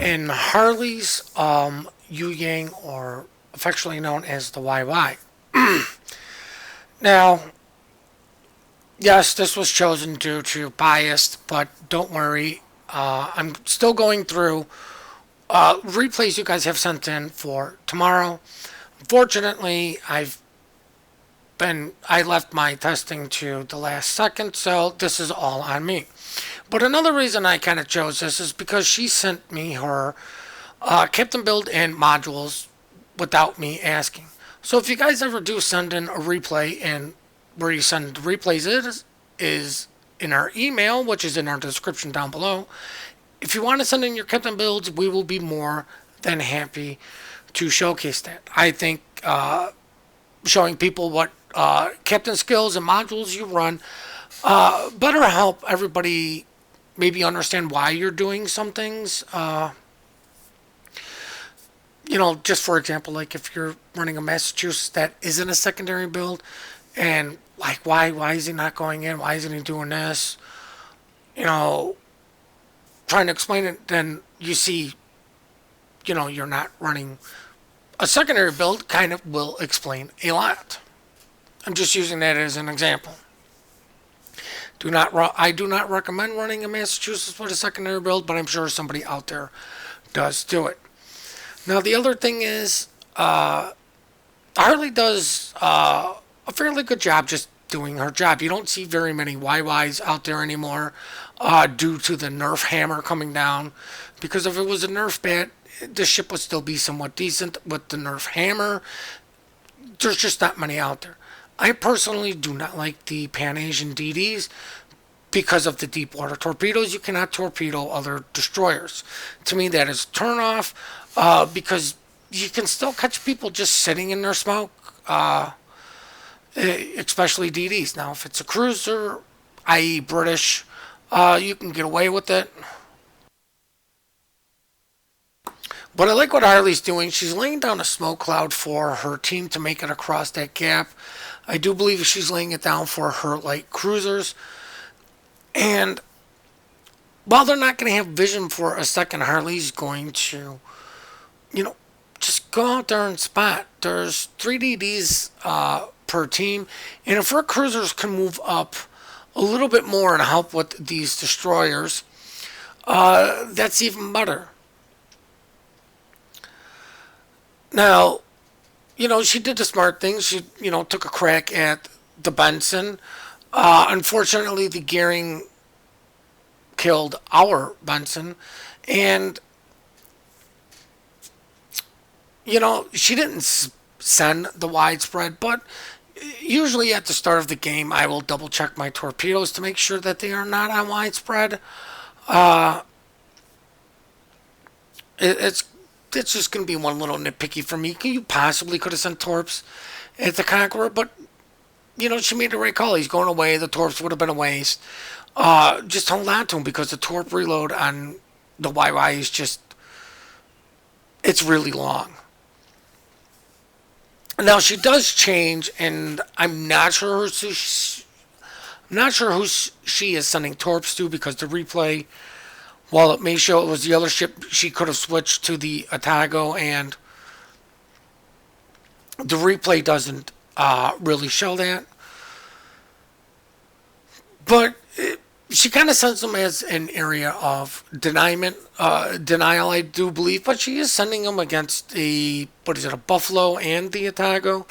in Harley's Yu Yang, or affectionately known as the YY. Now, yes, this was chosen due to bias, but don't worry. I'm still going through replays you guys have sent in for tomorrow. Unfortunately, I left my testing to the last second, so this is all on me. But another reason I kind of chose this is because she sent me her Captain Build and modules without me asking. So if you guys ever do send in a replay, and where you send the replays is in our email, which is in our description down below. If you want to send in your Captain Builds, we will be more than happy to showcase that. I think showing people what Captain skills and modules you run better help everybody maybe understand why you're doing some things. Just for example, like if you're running a Massachusetts that isn't a secondary build, and like why is he not going in? Why isn't he doing this? You know, trying to explain it, then you see, you're not running a secondary build. Kind of will explain a lot. I'm just using that as an example. I do not recommend running a Massachusetts with a secondary build, but I'm sure somebody out there does do it. Now the other thing is, Harley does a fairly good job just doing her job. You don't see very many YYs out there anymore due to the Nerf hammer coming down. Because if it was a Nerf bat, the ship would still be somewhat decent. With the Nerf hammer, there's just not many out there. I personally do not like the Pan Asian DDs because of the deep water torpedoes. You cannot torpedo other destroyers. To me, that is a turnoff because you can still catch people just sitting in their smoke, especially DDs. Now, if it's a cruiser, i.e., British, you can get away with it. But I like what Harley's doing. She's laying down a smoke cloud for her team to make it across that gap. I do believe she's laying it down for her light cruisers. And while they're not going to have vision for a second, Harley's going to, just go out there and spot. There's 3DDs per team. And if her cruisers can move up a little bit more and help with these destroyers, that's even better. Now, she did the smart thing. She, took a crack at the Benson. Unfortunately, the gearing killed our Benson. And, she didn't send the widespread, but usually at the start of the game, I will double check my torpedoes to make sure that they are not on widespread. It's just going to be one little nitpicky for me. You possibly could have sent torps at the Conqueror, but, she made the right call. He's going away. The torps would have been a waste. Just hold on to him because the torp reload on the YY is just, it's really long. Now, she does change, and I'm not sure who she is sending torps to, because the replay, while it may show it was the other ship, she could have switched to the Otago, and the replay doesn't really show that. But she kind of sends them as an area of denial, I do believe. But she is sending them against a Buffalo and the Otago.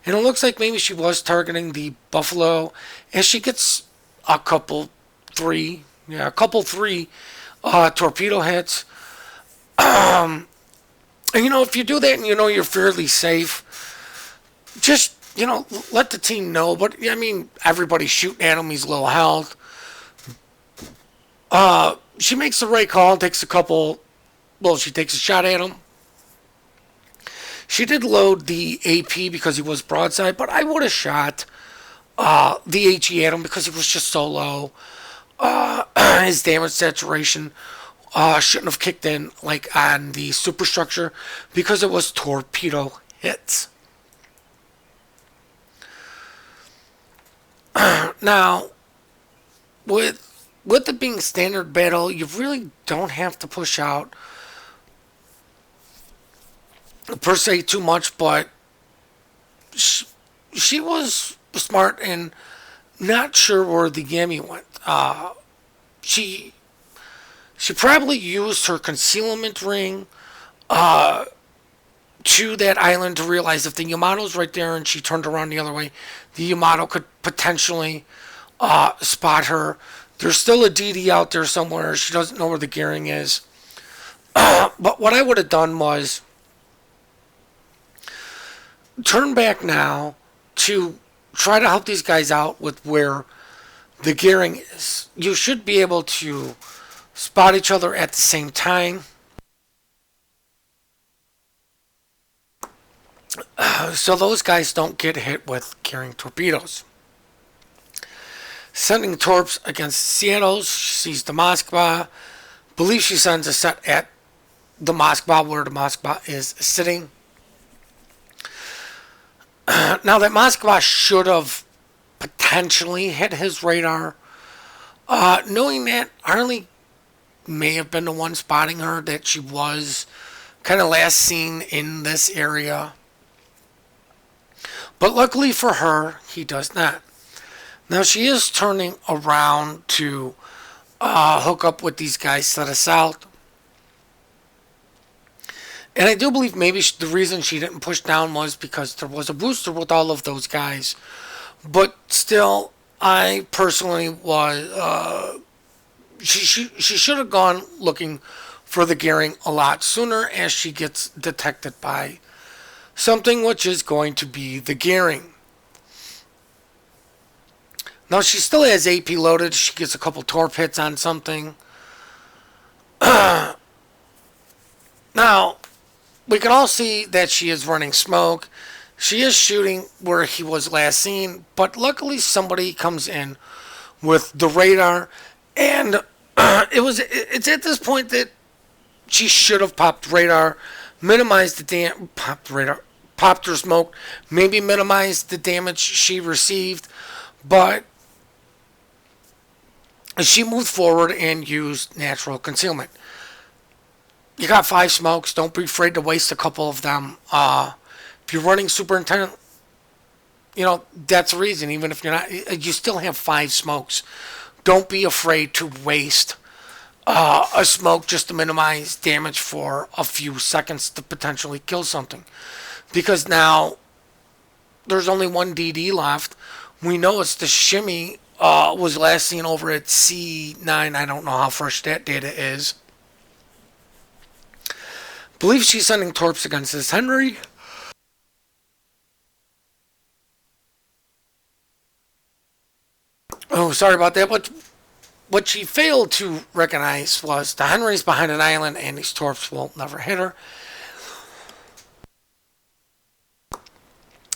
And it looks like maybe she was targeting the Buffalo, and she gets a couple three torpedo hits. And if you do that and you're fairly safe, just, let the team know. But, everybody's shooting at him. He's low health. She makes the right call, she takes a shot at him. She did load the AP because he was broadside, but I would have shot the HE at him because he was just so low. His damage saturation shouldn't have kicked in like on the superstructure because it was torpedo hits. Now, with it being standard battle, you really don't have to push out per se too much, but she, she was smart and not sure where the Yami went. She she probably used her concealment ring to that island to realize if the Yamato's right there and she turned around the other way, the Yamato could potentially spot her. There's still a DD out there somewhere. She doesn't know where the gearing is. But what I would have done was turn back now to try to help these guys out with where the gearing is. You should be able to spot each other at the same time. So those guys don't get hit with carrying torpedoes. Sending torps against Seattle, she sees the Moskva. Believes she sends a set at the Moskva where the Moskva is sitting. Now that Moskva should have potentially hit his radar, knowing that Harley may have been the one spotting her, that she was kind of last seen in this area. But luckily for her, he does not. Now she is turning around to hook up with these guys to the south. And I do believe maybe the reason she didn't push down was because there was a booster with all of those guys. But still, I personally was... she should have gone looking for the gearing a lot sooner as she gets detected by something which is going to be the gearing. Now she still has AP loaded. She gets a couple torp hits on something. Now, we can all see that she is running smoke. She is shooting where he was last seen, but luckily somebody comes in with the radar, and it's at this point that she should have popped radar, minimized the popped her smoke, maybe minimized the damage she received, but she moved forward and used natural concealment. You got 5 smokes. Don't be afraid to waste a couple of them. If you're running superintendent, that's the reason. Even if you're not, you still have 5 smokes. Don't be afraid to waste a smoke just to minimize damage for a few seconds to potentially kill something. Because now there's only one DD left. We know it's the shimmy. Was last seen over at C9. I don't know how fresh that data is. Believe she's sending torps against this Henry. Oh, sorry about that. But what she failed to recognize was the Henry's behind an island and these torps will never hit her.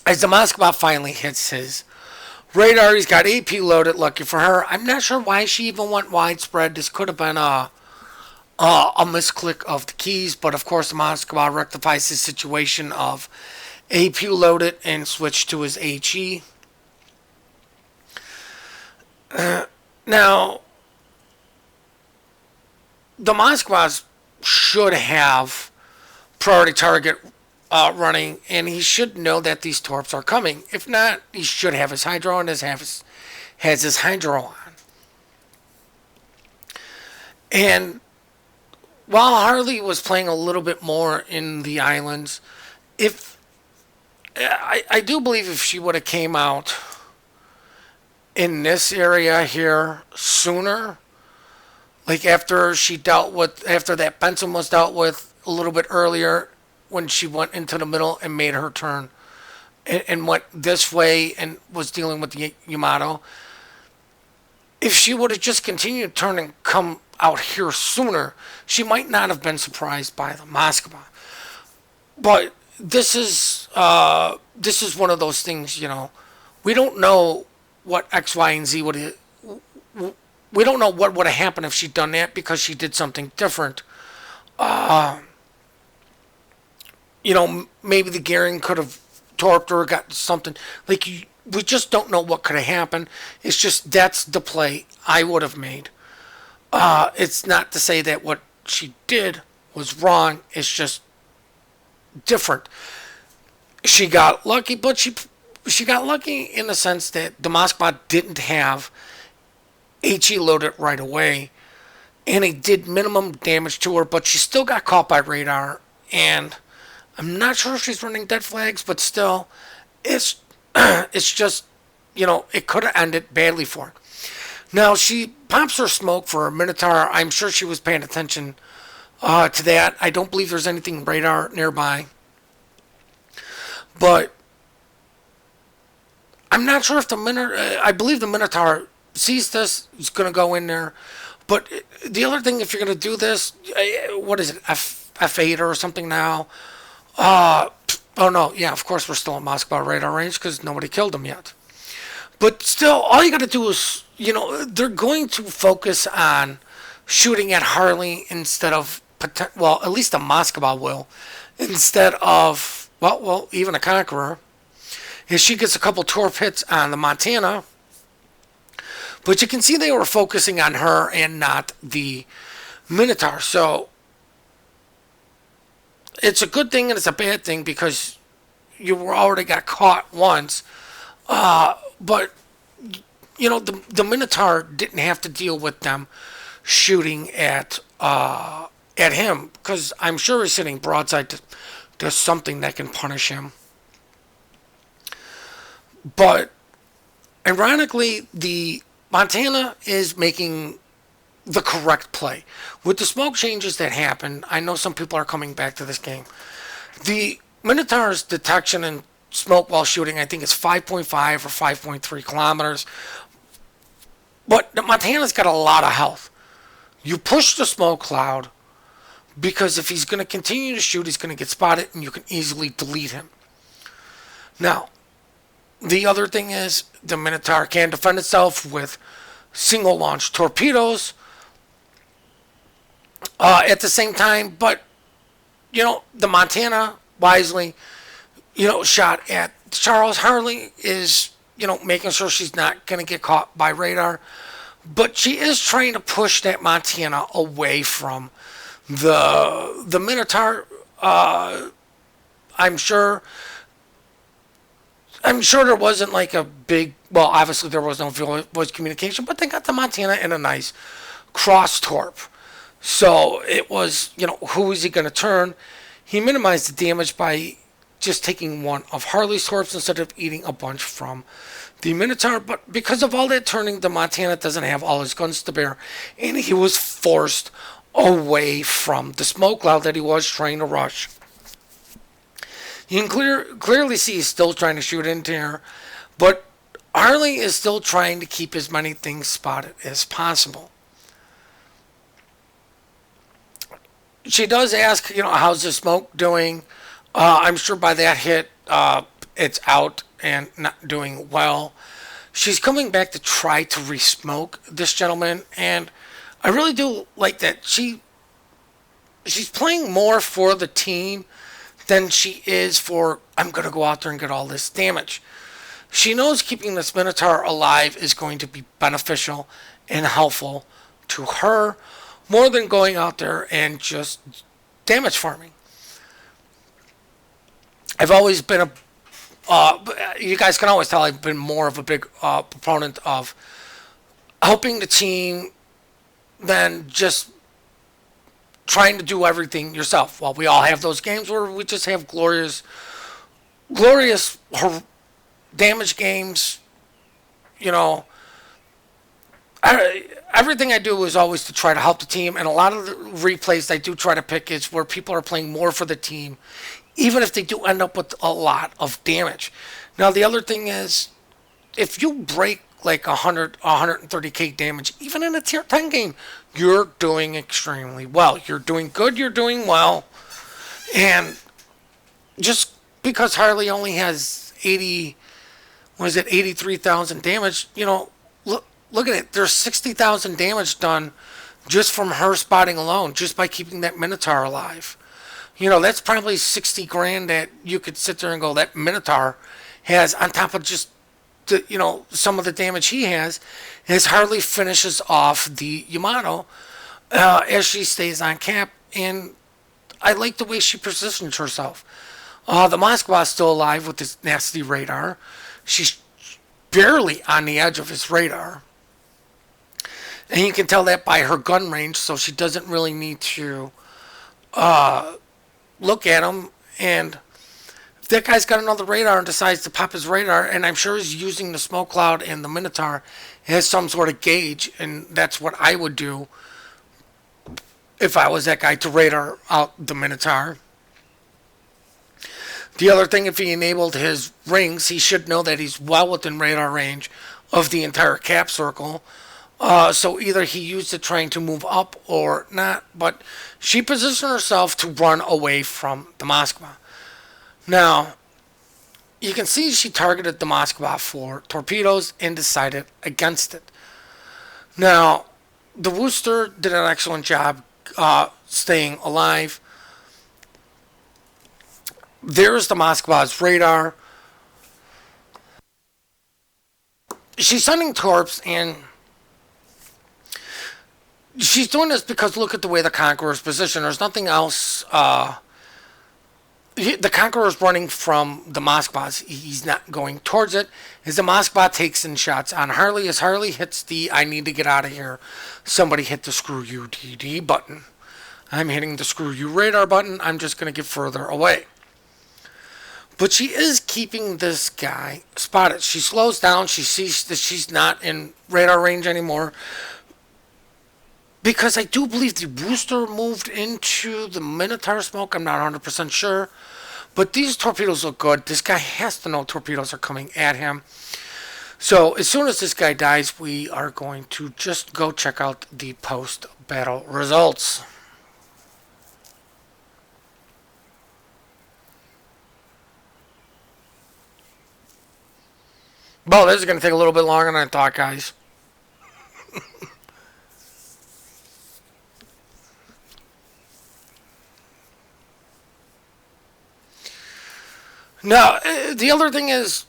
As the Moskva finally hits his radar, he's got AP loaded. Lucky for her. I'm not sure why she even went widespread. This could have been a misclick of the keys, but of course the Moskva rectifies his situation of AP loaded and switched to his HE. Now, the Moskvas should have priority target running, and he should know that these torps are coming. If not, he should have his hydro and has his hydro on. And while Harley was playing a little bit more in the islands, if I do believe if she would have came out in this area here sooner, like after that Benson was dealt with a little bit earlier, when she went into the middle and made her turn and went this way and was dealing with the Yamato, if she would have just continued to turn and come out here sooner, she might not have been surprised by the Moskva. But this is one of those things, we don't know what X, Y, and Z would have. We don't know what would have happened if she'd done that because she did something different. Maybe the gearing could have torped her or got something. We just don't know what could have happened. It's just that's the play I would have made. It's not to say that what she did was wrong. It's just different. She got lucky, but she got lucky in the sense that the Moskva didn't have HE loaded right away, and it did minimum damage to her, but she still got caught by radar. And I'm not sure if she's running dead flags, but still, it's it's just, it could have ended badly for her. Now she pops her smoke for a Minotaur. I'm sure she was paying attention to that. I don't believe there's anything radar nearby, but I'm not sure if the Minotaur. I believe the Minotaur sees this. He's gonna go in there. But the other thing, if you're gonna do this, what is it, F8 or something now? Uh, oh no, yeah, of course we're still at Moscow radar range because nobody killed him yet. But still, all you got to do is, they're going to focus on shooting at Harley instead of, well, at least a Moscow will, instead of, even a Conqueror. If she gets a couple torp hits on the Montana, but you can see they were focusing on her and not the Minotaur. So it's a good thing and it's a bad thing because you were already got caught once. But the Minotaur didn't have to deal with them shooting at him because I'm sure he's sitting broadside to something that can punish him. But ironically, the Montana is making the correct play with the smoke changes that happen. I know some people are coming back to this game. The Minotaur's detection and smoke while shooting, I think it's 5.5 or 5.3 kilometers. But the Montana's got a lot of health. You push the smoke cloud because if he's going to continue to shoot, he's going to get spotted and you can easily delete him. Now, the other thing is the Minotaur can defend itself with single launch torpedoes at the same time, but the Montana wisely shot at Charles. Harley is, making sure she's not going to get caught by radar. But she is trying to push that Montana away from the Minotaur. I'm sure there wasn't like a big, well, obviously there was no voice communication, but they got the Montana in a nice cross torp. So it was, who is he going to turn? He minimized the damage by just taking one of Harley's torps instead of eating a bunch from the Minotaur. But because of all that turning, the Montana doesn't have all his guns to bear, and he was forced away from the smoke cloud that he was trying to rush. You can clearly see he's still trying to shoot into her, but Harley is still trying to keep as many things spotted as possible. She does ask, how's the smoke doing? I'm sure by that hit, it's out and not doing well. She's coming back to try to re-smoke this gentleman, and I really do like that. She's playing more for the team than she is for, I'm going to go out there and get all this damage. She knows keeping this Minotaur alive is going to be beneficial and helpful to her more than going out there and just damage farming. I've always been you guys can always tell I've been more of a big proponent of helping the team than just trying to do everything yourself. Well, we all have those games where we just have glorious damage games. Everything I do is always to try to help the team, and a lot of the replays I do try to pick is where people are playing more for the team, even if they do end up with a lot of damage. Now, the other thing is, if you break like 130k damage, even in a tier 10 game, you're doing extremely well. You're doing good, you're doing well. And just because Harley only has 83,000 damage, look at it. There's 60,000 damage done just from her spotting alone, just by keeping that Minotaur alive. That's probably 60 grand that you could sit there and go, that Minotaur has on top of just some of the damage he has, as Harley finishes off the Yamato as she stays on cap. And I like the way she positions herself. The Moskva's still alive with this nasty radar. She's barely on the edge of his radar. And you can tell that by her gun range, so she doesn't really need to look at him. And if that guy's got another radar and decides to pop his radar, and I'm sure he's using the smoke cloud and the Minotaur as some sort of gauge, and that's what I would do if I was that guy, to radar out the Minotaur. The other thing, if he enabled his rings, he should know that he's well within radar range of the entire cap circle. So either he used it trying to move up or not, but she positioned herself to run away from the Moskva. Now, you can see she targeted the Moskva for torpedoes and decided against it. Now, the Worcester did an excellent job staying alive. There's the Moskva's radar. She's sending torps, and she's doing this because look at the way the Conqueror's positioned. There's nothing else. The Conqueror's running from the Moskva's. He's not going towards it. As the Moskva takes in shots on Harley, as Harley hits the I need to get out of here, somebody hit the screw you DD button. I'm hitting the screw you radar button. I'm just going to get further away. But she is keeping this guy spotted. She slows down. She sees that she's not in radar range anymore. Because I do believe the Worcester moved into the Minotaur smoke. I'm not 100% sure. But these torpedoes look good. This guy has to know torpedoes are coming at him. So as soon as this guy dies, we are going to just go check out the post-battle results. Well, this is going to take a little bit longer than I thought, guys. Now, the other thing is,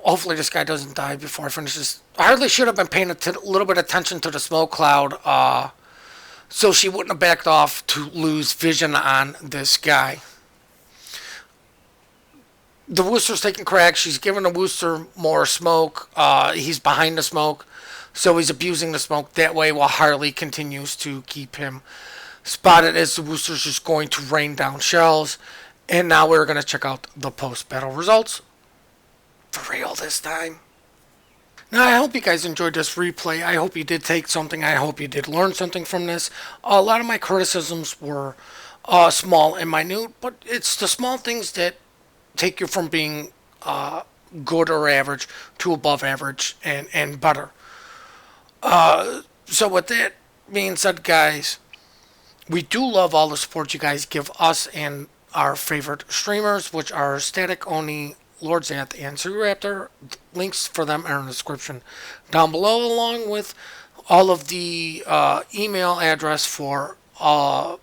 hopefully this guy doesn't die before I finish this. I hardly should have been paying a little bit of attention to the smoke cloud, so she wouldn't have backed off to lose vision on this guy. The Worcester's taking cracks. She's giving the Worcester more smoke. He's behind the smoke, so he's abusing the smoke that way while Harley continues to keep him spotted as the Worcester's just going to rain down shells. And now we're going to check out the post-battle results. For real this time. Now, I hope you guys enjoyed this replay. I hope you did take something. I hope you did learn something from this. A lot of my criticisms were small and minute, but it's the small things that take you from being good or average to above average and better. So with that being said, guys, we do love all the support you guys give us and our favorite streamers, which are Static Oni, Lord Xanth, and Raptor. Links for them are in the description down below, along with all of the email address for the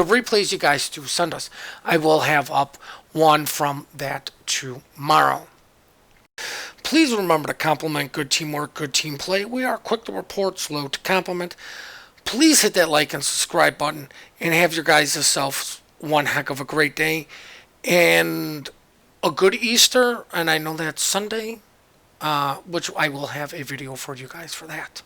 replays you guys do send us. I will have up one from that tomorrow. Please remember to compliment good teamwork, good team play. We are quick to report, slow to compliment. Please hit that like and subscribe button and have your guys yourselves one heck of a great day and a good Easter. And I know that's Sunday, which I will have a video for you guys for that.